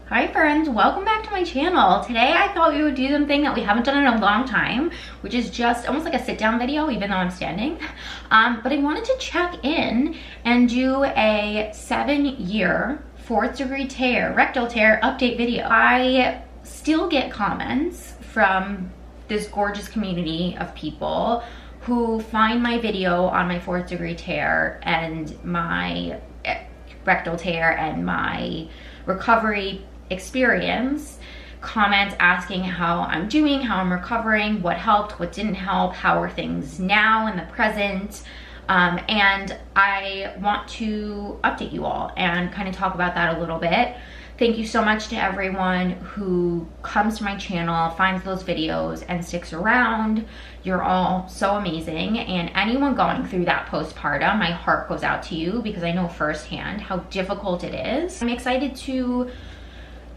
Hi friends, welcome back to my channel. Today I thought we would do something that we haven't done in a long time, which is just almost like a sit down video, even though I'm standing. But I wanted to check in and do a 7-year 4th degree tear, rectal tear update video. I still get comments from this gorgeous community of people who find my video on my 4th degree tear and my rectal tear and my recovery experience, comments asking how I'm doing, how I'm recovering, what helped, what didn't help, how are things now in the present, and I want to update you all and kind of talk about that a little bit. Thank you so much to everyone who comes to my channel, finds those videos, and sticks around. You're all so amazing. And anyone going through that postpartum, my heart goes out to you because I know firsthand how difficult it is. I'm excited to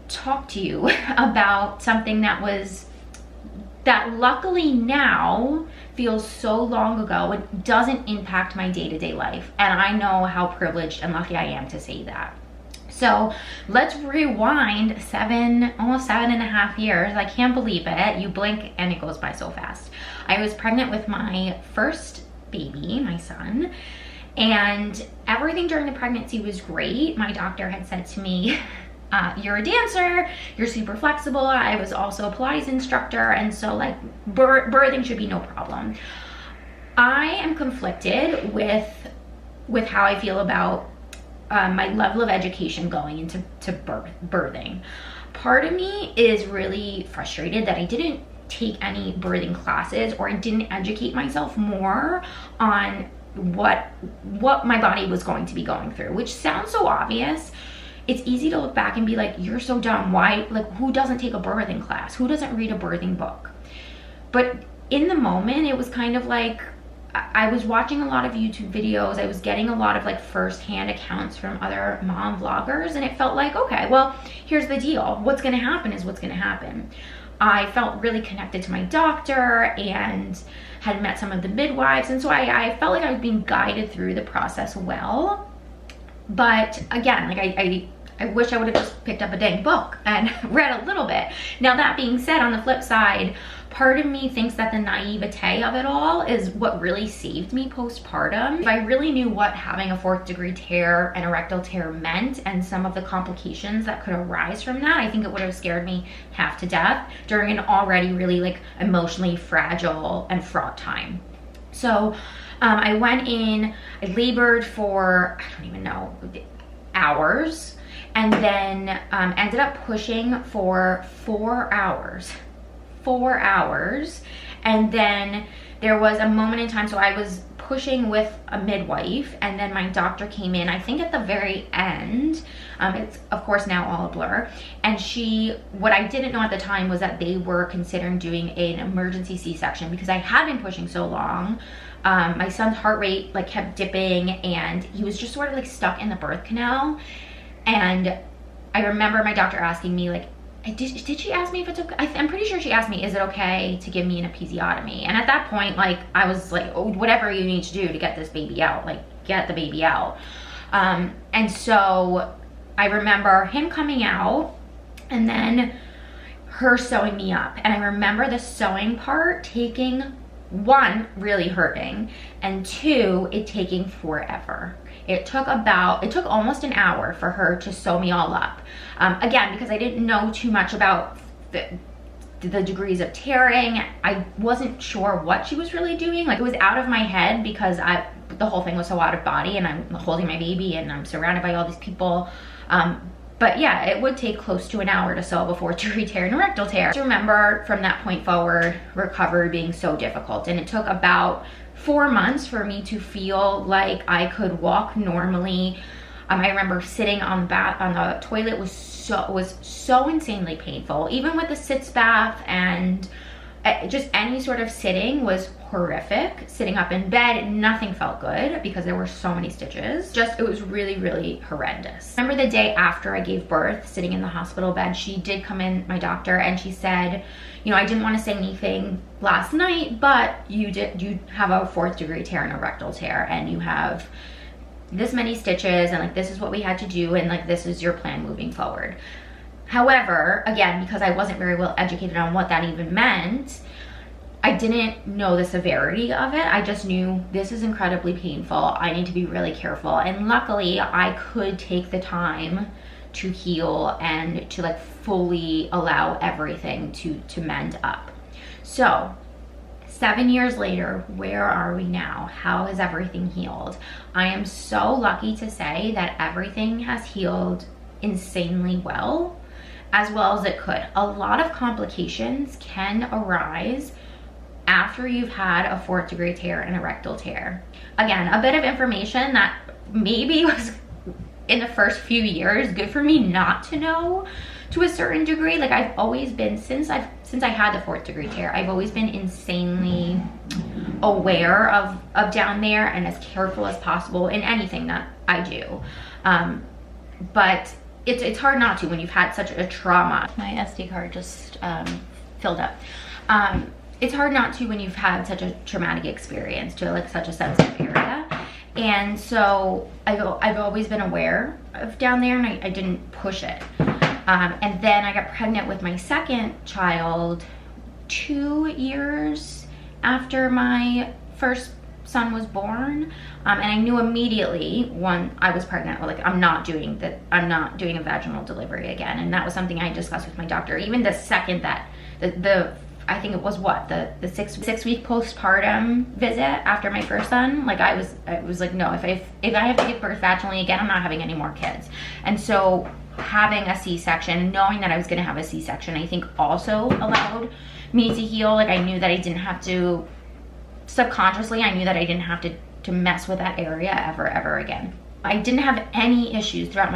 talk to you about something that luckily now feels so long ago. It doesn't impact my day-to-day life. And I know how privileged and lucky I am to say that. So let's rewind almost 7.5 years. I can't believe it. You blink and it goes by so fast. I was pregnant with my first baby, my son, and everything during the pregnancy was great. My doctor had said to me, you're a dancer, you're super flexible. I was also a Pilates instructor, and so like birthing should be no problem. I am conflicted with how I feel about my level of education going into birthing. Part of me is really frustrated that I didn't take any birthing classes, or I didn't educate myself more on what my body was going to be going through, which sounds so obvious. It's easy to look back and be like, you're so dumb. Why, like, who doesn't take a birthing class? Who doesn't read a birthing book? But in the moment, it was kind of like, I was watching a lot of YouTube videos. I was getting a lot of like firsthand accounts from other mom vloggers, and it felt like, okay, well, here's the deal. What's gonna happen is what's gonna happen. I felt really connected to my doctor and had met some of the midwives, and so I felt like I was being guided through the process well. But again, like I wish I would have just picked up a dang book and read a little bit. Now that being said, on the flip side, part of me thinks that the naivete of it all is what really saved me postpartum. If I really knew what having a 4th degree tear and a rectal tear meant and some of the complications that could arise from that, I think it would have scared me half to death during an already really like emotionally fragile and fraught time. So I went in, I labored for, I don't even know, hours, and then ended up pushing for 4 hours. 4 hours. And then there was a moment in time, so I was pushing with a midwife, and then my doctor came in, I think at the very end. It's of course now all a blur. And what I didn't know at the time was that they were considering doing an emergency C-section because I had been pushing so long. My son's heart rate like kept dipping, and he was just sort of like stuck in the birth canal. And I remember my doctor asking me like, did she ask me if it's okay? I'm pretty sure she asked me, is it okay to give me an episiotomy? And at that point, like, I was like, oh, whatever you need to do to get this baby out, like, get the baby out. And so I remember him coming out and then her sewing me up. And I remember the sewing part taking, 1, really hurting, and 2, it taking forever. It took almost an hour for her to sew me all up. Again, because I didn't know too much about the degrees of tearing. I wasn't sure what she was really doing. Like, it was out of my head because the whole thing was so out of body, and I'm holding my baby and I'm surrounded by all these people. But yeah, it would take close to an hour to sew before to tear and a rectal tear. I remember from that point forward, recovery being so difficult, and it took about 4 months for me to feel like I could walk normally. I remember sitting on the toilet was so insanely painful. Even with the sitz bath and just any sort of sitting was horrific. Sitting up in bed, nothing felt good because there were so many stitches. It was really, really horrendous. I remember the day after I gave birth, sitting in the hospital bed, she did come in, my doctor, and she said, you know, I didn't want to say anything last night, but you have a 4th degree tear and a rectal tear, and you have this many stitches, and like this is what we had to do, and like this is your plan moving forward. However, again, because I wasn't very well educated on what that even meant, I didn't know the severity of it. I just knew this is incredibly painful. I need to be really careful. And luckily, I could take the time to heal and to like fully allow everything to mend up. So 7 years later, where are we now? How has everything healed? I am so lucky to say that everything has healed insanely well as it could. A lot of complications can arise after you've had a 4th degree tear and a rectal tear. Again, a bit of information that maybe was in the first few years good for me not to know to a certain degree. Like I've always been, since I had the 4th degree tear, I've always been insanely aware of down there and as careful as possible in anything that I do. But it's hard not to when you've had such a trauma. My SD card just filled up. It's hard not to when you've had such a traumatic experience to like such a sensitive area. And so I've always been aware of down there, and I didn't push it. And then I got pregnant with my second child 2 years after my first son was born. And I knew immediately when I was pregnant, like I'm not doing a vaginal delivery again. And that was something I discussed with my doctor. Even the second that I think it was the 6 week postpartum visit after my first son, like I was like, no, if I have to give birth vaginally again, I'm not having any more kids. And so having a C-section, knowing that I was going to have a C-section, I think also allowed me to heal. Like I knew that I didn't have to, subconsciously, I knew that I didn't have to mess with that area ever again. I didn't have any issues throughout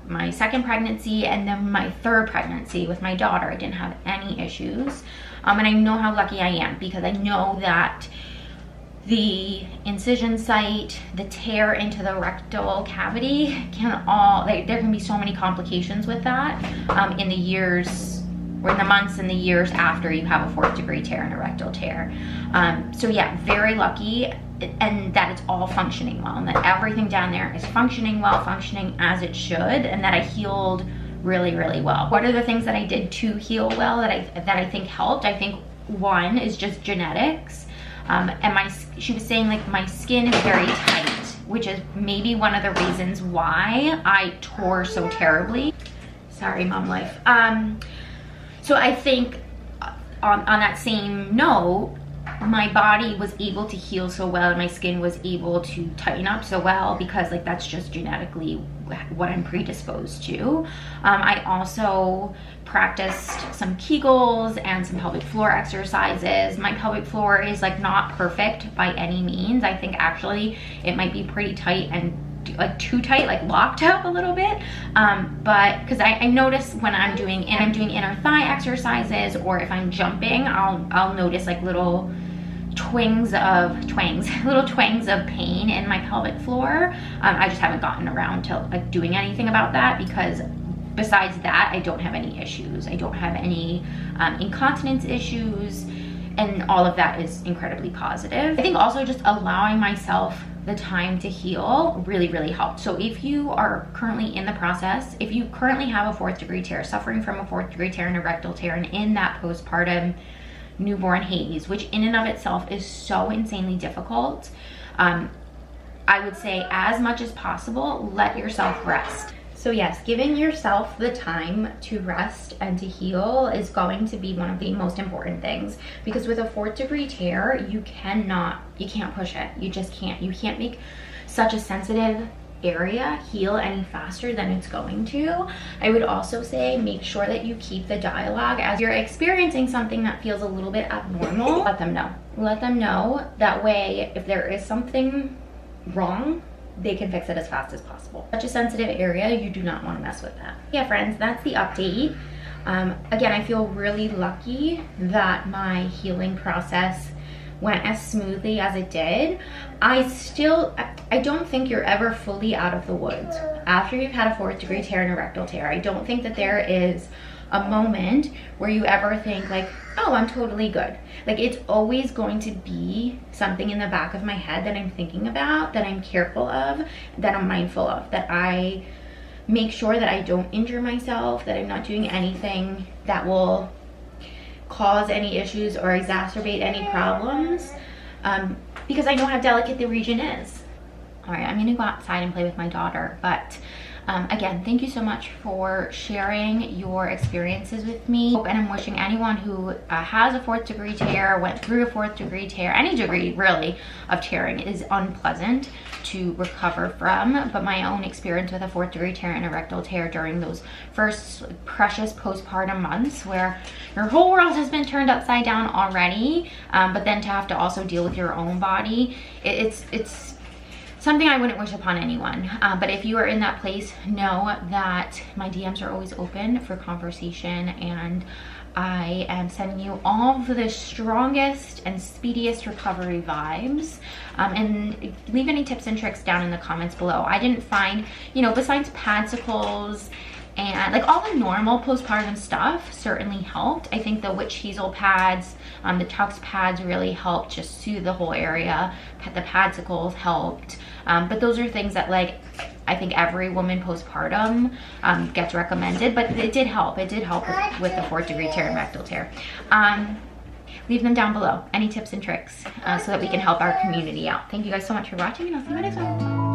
my second pregnancy, and then my third pregnancy with my daughter. I didn't have any issues. And I know how lucky I am because I know that the incision site, the tear into the rectal cavity there can be so many complications with that in the years or in the months and the years after you have a 4th degree tear and a rectal tear. So yeah, very lucky, and that it's all functioning well, and that everything down there is functioning well, functioning as it should, and that I healed really well. What are the things that I did to heal well that I think helped? I think one is just genetics. And she was saying like my skin is very tight, which is maybe one of the reasons why I tore so terribly. Sorry, mom life. So I think on that same note, my body was able to heal so well and my skin was able to tighten up so well because like that's just genetically what I'm predisposed to. I also practiced some Kegels and some pelvic floor exercises. My pelvic floor is like not perfect by any means. I think actually it might be pretty tight and like too tight, like locked up a little bit. But because I notice when I'm doing inner thigh exercises, or if I'm jumping, I'll notice like little twangs of pain in my pelvic floor. I just haven't gotten around to like doing anything about that because besides that, I don't have any issues. I don't have any incontinence issues, and all of that is incredibly positive. I think also just allowing myself the time to heal really helped. So if you are currently in the process, if you currently have a 4th degree tear, suffering from a 4th degree tear and a rectal tear, and in that postpartum newborn haze, which in and of itself is so insanely difficult, I would say as much as possible, let yourself rest. So yes, giving yourself the time to rest and to heal is going to be one of the most important things, because with a 4th degree tear, you can't push it. You just can't. You can't make such a sensitive area heal any faster than it's going to. I would also say make sure that you keep the dialogue as you're experiencing something that feels a little bit abnormal. Let them know. Let them know. That way, if there is something wrong, they can fix it as fast as possible. Such a sensitive area, you do not want to mess with that. Yeah, friends, that's the update. Again, I feel really lucky that my healing process went as smoothly as it did. I don't think you're ever fully out of the woods. After you've had a 4th degree tear and a rectal tear, I don't think that there is a moment where you ever think like, oh, I'm totally good. Like it's always going to be something in the back of my head that I'm thinking about, that I'm careful of, that I'm mindful of, that I make sure that I don't injure myself, that I'm not doing anything that will cause any issues or exacerbate any problems, because I know how delicate the region is. All right, I'm gonna go outside and play with my daughter, but again, thank you so much for sharing your experiences with me. And I'm wishing anyone who has a 4th degree tear, went through a 4th degree tear, any degree really of tearing is unpleasant to recover from. But my own experience with a 4th degree tear and a rectal tear during those first precious postpartum months where your whole world has been turned upside down already, but then to have to also deal with your own body, it's something I wouldn't wish upon anyone. But if you are in that place, know that my DMs are always open for conversation, and I am sending you all of the strongest and speediest recovery vibes. And leave any tips and tricks down in the comments below. I didn't find, you know, besides padsicles and like all the normal postpartum stuff certainly helped. I think the witch hazel pads, the Tux pads really helped just soothe the whole area. The padsicles helped. But those are things that, like, I think every woman postpartum gets recommended, but it did help. It did help with the 4th degree tear and rectal tear. Leave them down below, any tips and tricks, so that we can help our community out. Thank you guys so much for watching, and I'll see you next time.